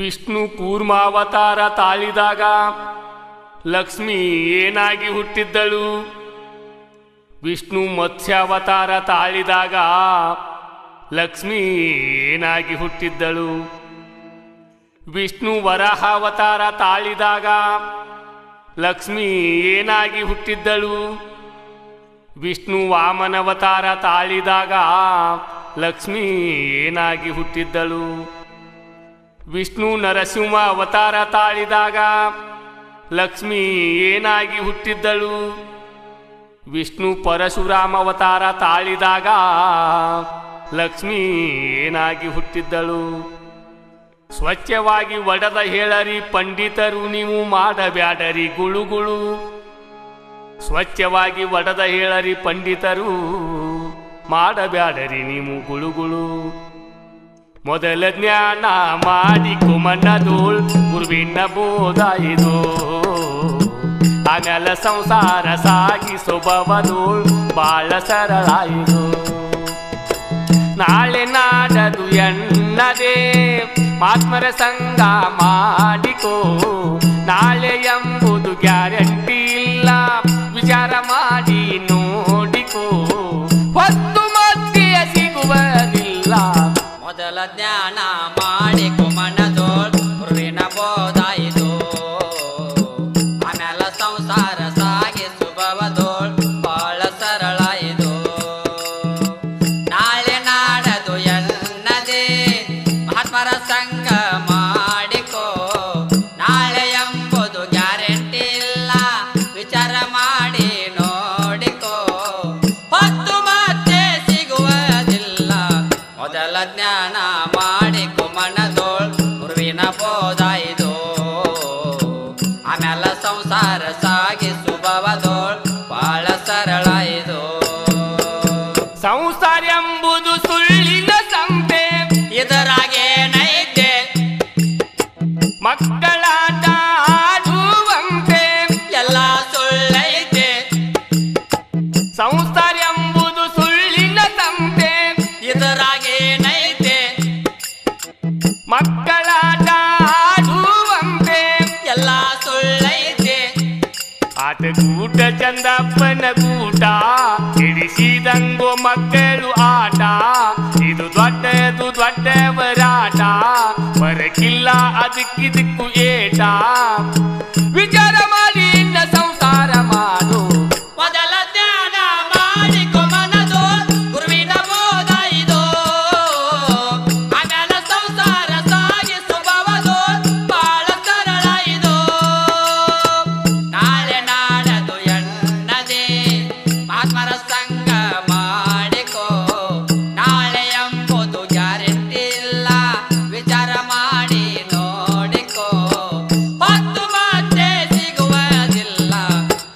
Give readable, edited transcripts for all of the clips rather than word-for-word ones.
ವಿಷ್ಣು ಕೂರ್ಮಾವತಾರ ತಾಳಿದಾಗ ಲಕ್ಷ್ಮಿ ಏನಾಗಿ ಹುಟ್ಟಿದ್ದಳು? ವಿಷ್ಣು ಮತ್ಸ್ಯಾವತಾರ ತಾಳಿದಾಗ ಲಕ್ಷ್ಮಿ ಏನಾಗಿ ಹುಟ್ಟಿದ್ದಳು? ವಿಷ್ಣು ವರಾಹಾವತಾರ ತಾಳಿದಾಗ ಲಕ್ಷ್ಮಿ ಏನಾಗಿ ಹುಟ್ಟಿದ್ದಳು? ವಿಷ್ಣು ವಾಮನವತಾರ ತಾಳಿದಾಗ ಲಕ್ಷ್ಮಿ ಏನಾಗಿ ಹುಟ್ಟಿದ್ದಳು? ವಿಷ್ಣು ನರಸಿಂಹ ಅವತಾರ ತಾಳಿದಾಗ ಲಕ್ಷ್ಮಿ ಏನಾಗಿ ಹುಟ್ಟಿದ್ದಳು? ವಿಷ್ಣು ಪರಶುರಾಮ ಅವತಾರ ತಾಳಿದಾಗ ಲಕ್ಷ್ಮಿ ಏನಾಗಿ ಹುಟ್ಟಿದ್ದಳು? ಸ್ವಚ್ಛವಾಗಿ ಒಡೆದ ಹೇಳರಿ ಪಂಡಿತರು, ನೀವು ಮಾಡಬ್ಯಾಡರಿ ಗುಳುಗುಳು. ಸ್ವಚ್ಛವಾಗಿ ಒಡೆದ ಹೇಳರಿ ಪಂಡಿತರು, ಮಾಡಬ್ಯಾಡರಿ ನೀವು ಗುಳುಗುಳು. ಮೊದಲ ಜ್ಞಾನ ಮಾಡಿಕೊ ಮಣ್ಣದೋಳ್, ಗುರುವಿನ ಬೋಧ ಇದು. ಆಮೇಲೆ ಸಂಸಾರ ಸಾಗಿಸೋ ಬವದೋಳ್, ಬಾಳ ಸರಳ ಇದು. ನಾಳೆ ನಾಡದು ಎನ್ನದೇ ಮಾತ್ಮರ ಸಂಗ ಮಾಡಿಕೋ. ನಾಳೆ ಎಂಬುದು ಗ್ಯಾರಂಟಿ ಇಲ್ಲ, ವಿಚಾರ ಮಾಡಿ ನೋಡಿಕೋ. ಹೊತ್ತು ಮಧ್ಯೆ ಸಿಗುವುದಿಲ್ಲ. ಮೊದಲ ಜ್ಞಾನ ಮಾಡಿಕೊ ಮನದೋಳ್, ಗುರುವಿನ ಬೋಧ ಇದು. ಆಮೇಲೆ ಸಂಸಾರ ಸಾಗಿಸುವವದೋಳ್, ಬಾಳ ಸರಳ ಇದು. ನಾಳೆ ನಾಡದು ಎನ್ನದೇ ಮಹಾತ್ಮರ ಸಂಗ ಮಾಡಿಕೋ. ನಾಳೆ ಎಂಬುದು ಗ್ಯಾರಂಟಿ ಇಲ್ಲ, ವಿಚಾರ ಮಾಡಿ ನೋಡಿಕೋ. ಹೊತ್ತು ಮತ್ತೆ ಸಿಗುವುದಿಲ್ಲ. ಮೊದಲ ಜ್ಞಾನ ಮಾಡಿಕೊ ಮನದೋಳ್, ಗುರುವಿನ ಬೋಧ ಇದು. ಆಮೇಲೆ ಸಂಸಾರ ಸಾಗಿಸುವವದೋಳ್, ಬಾಳ ಸರಳ ಇದು. ಸಂಸಾರ ಎಂಬುದು ಸುಳ್ಳಿನ ಸಂತೆ, ಇದರಾಗೇನೈತೆ ಮಕ್ಕಳಾಟ ಆಡುವಂತೆ ಎಲ್ಲ ಸುಳ್ಳೈತೆ. ಸಂಸಾರ ಎಂಬುದು ಸುಳ್ಳಿನ ಸಂತೆ, ಇದರಾಗೇನೈತೆ ಮಕ್ಕಳಾಟ ಆಡುವಂತೆ ಎಲ್ಲ ಸುಳ್ಳೈತೆ. ಆಟಗೂಟ ಚಂದಪ್ಪನ ಗೂಟ, ಹಿಡಿಸಿದಂಗೋ ಮಕ್ಕಳು ಆಟ. ಇದು ದೊಡ್ಡದು ದೊಡ್ಡವರಾಟ, ಬರಕಿಲ್ಲ ಅದಕ್ಕಿದಕ್ಕೂ ಏಟ. ವಿಚಾರ ಮಾಡಿ ಇನ್ನ ಸಂಸಾರ ಮಾಡು. ಮೊದಲ ಜ್ಞಾನ ಮಾಡಿಕೊ ಮನದೋಳ್, ಗುರುವಿನ ಬೋಧ ಇದು. ಆಮೇಲೆ ಸಂಸಾರ ಸಾಗಿಸುವವದೋಳ್, ಬಾಳ ಸರಳ ಇದು. ನಾಳೆ ನಾಡದು ಎನ್ನದೇ ಮಹಾತ್ಮರ ಸಂಗ ಮಾಡಿಕೋ. ನಾಳೆ ಎಂಬುದು ಗ್ಯಾರಂಟಿ ಇಲ್ಲ, ವಿಚಾರ ಮಾಡಿ ನೋಡಿಕೋ. ಹೊತ್ತು ಮತ್ತೆ ಸಿಗುವುದಿಲ್ಲ.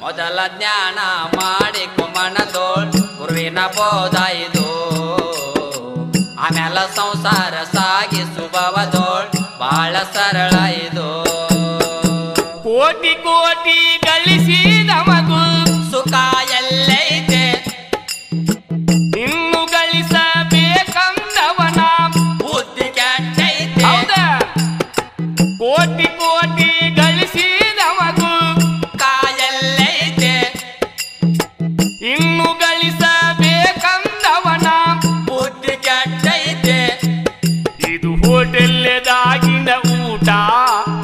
ಮೊದಲ ಜ್ಞಾನ ಮಾಡಿಕೊ ಮನದೋಳ್, ಗುರುವಿನ ಬೋಧ ಇದು. ಆಮೇಲೆ ಸಂಸಾರ ಸಾಗಿಸುವವದೋಳ್, ಬಾಳ ಸರಳ ಇದು. ಕೋಟಿ ಕೋಟಿ ಗಳಿಸಿದ ಮಗು ಸುಖ ಎಲ್ಲೈತೆ ಇನ್ನು ಗಳಿಸಬೇಕಂದವನ ಬುದ್ಧಿ ಕೆಟ್ಟೈತೆ. ಹೌದ? ಕೋಟಿ ಕೋಟಿ ಗಳಿಸಿದ ಮಗು ಕಾಯಲ್ಲೈತೆ ಇನ್ನು ಗಳಿಸಬೇಕಂದವನ ಬುದ್ಧಿ ಕೆಟ್ಟೈತೆ. ಇದು ಹೋಟೆಲ್ದಾಗಿನ ಊಟ,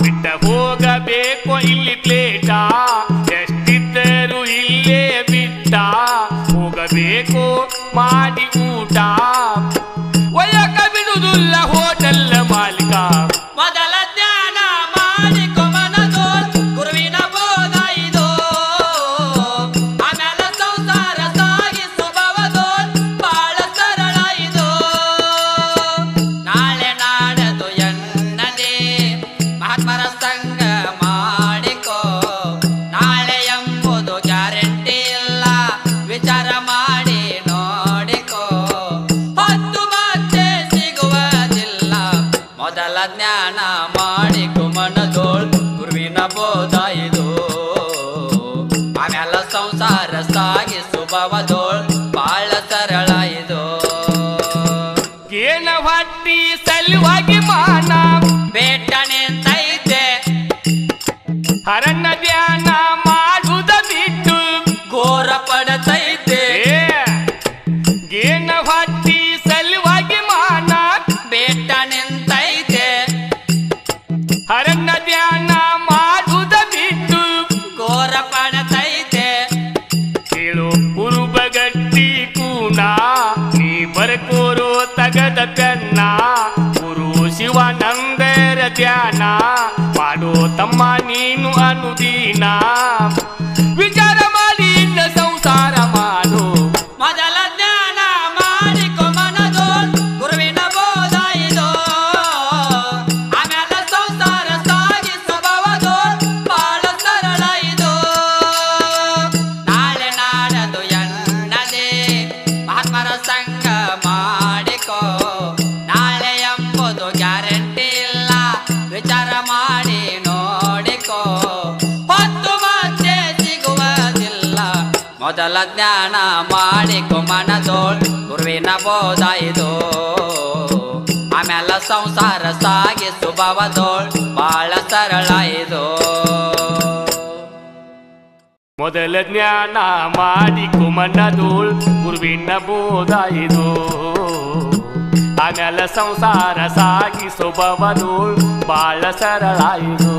ಬಿಟ್ಟ ಹೋಗಬೇಕು ಇಲ್ಲಿ ಪ್ಲೇಟ. ಎಷ್ಟಿದ್ದರೂ ಇಲ್ಲೇ ಬಿಟ್ಟ ಹೋಗಬೇಕು ಮಾಡಿ ಊಟ. ಒಯ್ಯಕ ಬಿಡುವುದಿಲ್ಲ ಹೋಟೆಲ್ ಮಾಲೀಕ. ಮೊದಲ ಜ್ಞಾನ ಮಾಡಿಕೊ ಮನದೋಳ್, ಗುರುವಿನ ಬೋಧ ಇದು. ಆಮೇಲೆ ಸಂಸಾರ ಸಾಗಿಸುವವದೋಳ್, ಬಾಳ ಸರಳ ಇದು. ನಾಳೆ ನಾಡದು ಎನ್ನದೇ ಮಹಾತ್ಮರ ಸಂಗ ಮಾಡಿಕೋ. ನಾಳೆ ಎಂಬುದು ಗ್ಯಾರಂಟಿ ಇಲ್ಲ, ವಿಚಾರ ಮಾಡಿ ನೋಡಿಕೋ. ಹೊತ್ತು ಮತ್ತೆ ಸಿಗುವುದಿಲ್ಲ. ಮೊದಲ ಜ್ಞಾನ ಮಾಡಿಕೊ ಮನದೋಳ್, ಗುರುವಿನ ಬೋಧ ಇದು. ಆಮೇಲೆ ಸಂಸಾರ ಸಾಗಿಸುವವದೋಳ್, ಬಾಳ ಸರಳ ಇದು. ಏನವ ಹೊಟ್ಟಿ ಸಲುವಾಗಿ ಮಾನ ಬೇಟ ನಿಂತೈತೆ ಅರಣ್ಯ ಧ್ಯಾನ ಮಾಡುವುದ ಬಿಟ್ಟು ಘೋರ ಪಡತೈತೆ ಗೇನ ಹೊಟ್ಟಿ ಸಲುವಾಗಿ ಮಾನ ಬೇಟ ನಿಂತೈತೆ ಅರಣ್ಯ ಧ್ಯಾನ ಮಾಡುವುದ ಬಿಟ್ಟು ಘೋರ ಪಡತೈತೆ ಕೇಳು ಕುರುಬಗಟ್ಟಿ ಕೂನ ನೀ ಬರ್ಕೋರು ತಗದ ಕನ್ನ ಗುರು ಶಿವಾನಂದರ ಧ್ಯಾನ ಮಾಡೋ ತಮ್ಮ ನೀನು ಅನುದೀನ ವಿಚಾರ ಮಾಡಿ ಇನ್ನ ಸಂಸಾರ ಮಾಡು ಮೊದಲ ಜ್ಞಾನ ಮಾಡಿಕೊ ಮನದೋ ಗುರುವಿನ ಬೋಧ ಇದು ಆಮೇಲೆ ಸಂಸಾರ ಸಾಗಿಸಬಹುದು ಬಹಳ ಸರಳ ಇದು ನಾಳೆ ನಾಡದು ಎನ್ನದೆ ಮಹಾತ್ಮರ ಸಂಘ ಮಾಡಿಕೋ ನಾಳೆ ಎಂಬುದು ಗ್ಯಾರಂಟಿ ಇಲ್ಲ ವಿಚಾರ ಮಾಡಿ ನೋಡಿಕೋ ಹೊತ್ತು ಮತ್ತೆ ಸಿಗುವುದಿಲ್ಲ ಮೊದಲ ಜ್ಞಾನ ಮಾಡಿಕೊ ಮನದೋಳ್ ಗುರುವಿನ ಬೋಧ ಇದು ಆಮೇಲೆ ಸಂಸಾರ ಸಾಗಿಸುವವದೋಳ್ ಬಹಳ ಸರಳ ಇದು ಮೊದಲ ಜ್ಞಾನ ಮಾಡಿ ಕುಮನದೋಳ್ ಗುರುವಿನ ಬೋಧ ಇದು ಆಮೇಲೆ ಸಂಸಾರ ಸಾಗಿಸುವವದೋಳ್ ಬಾಳ ಸರಳ ಇದು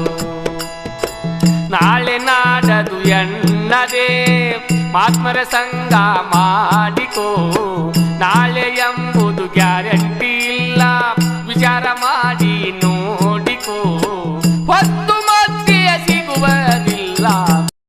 ನಾಳೆ ನಾಡದು ಎನ್ನದೆ ಮಹಾತ್ಮರ ಸಂಘ ಮಾಡಿಕೋ ನಾಳೆ ಎಂಬುದು ಗ್ಯಾರಂಟಿ ಇಲ್ಲ ವಿಚಾರ ಮಾಡಿ ನೋಡಿಕೋ